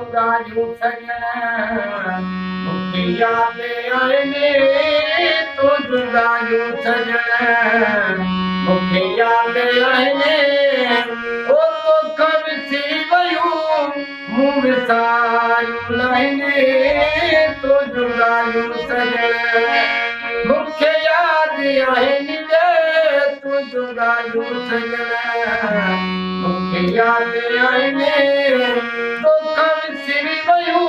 जुगाड़ियूं सजण मूंखे यादि आहिनि तो जुगाड़ियूं सजण मूंखे यादि आहिनि ओ तोख विसरी वयूं मूं विसारियूं नाहिनि तो जुगाड़ियूं सजण मूंखे यादि आहिनि तो जुगाड़ियूं सजण मूंखे यादि आहिनि तोख विसरी वयूं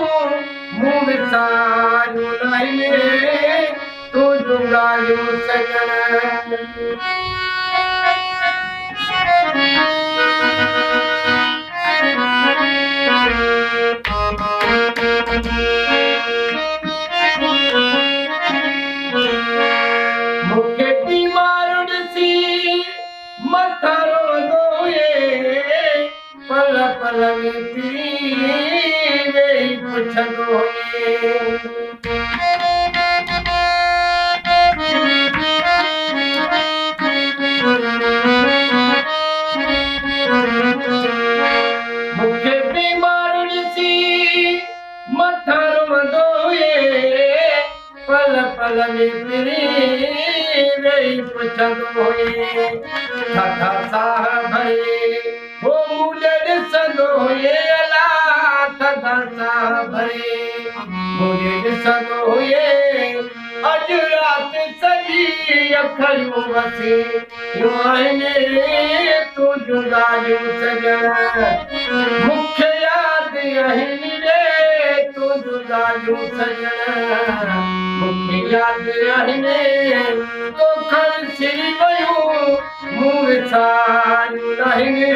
मूं विसारियूं नाहिनि तो जुगाड़ियूं सजण मूंखे बीमार ॾिसी मथां रोंदो हुए पल पल में पीरी वेही पुछंदो हुए मूंखे बीमार ॾिसी मथां रोंदो हुए पल पल में पीरी वेही पुछंदो हुए थधा साह भरे हो मुझे ॾिसंदो हुए अला थधा साह भरे मुझे ॾिसंदो हुए अॼु राति सॼी अखियूं वसियूं आहिनि तूं जुगाड़ियूं सजण मूंखे यादि आहिनि रे तूं जुगाड़ियूं सजण मूंखे यादि आहिनि तोख विसरी वयूं मूं विसारियूं नाहिनि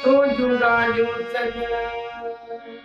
तूं जुगाड़ियूं सजण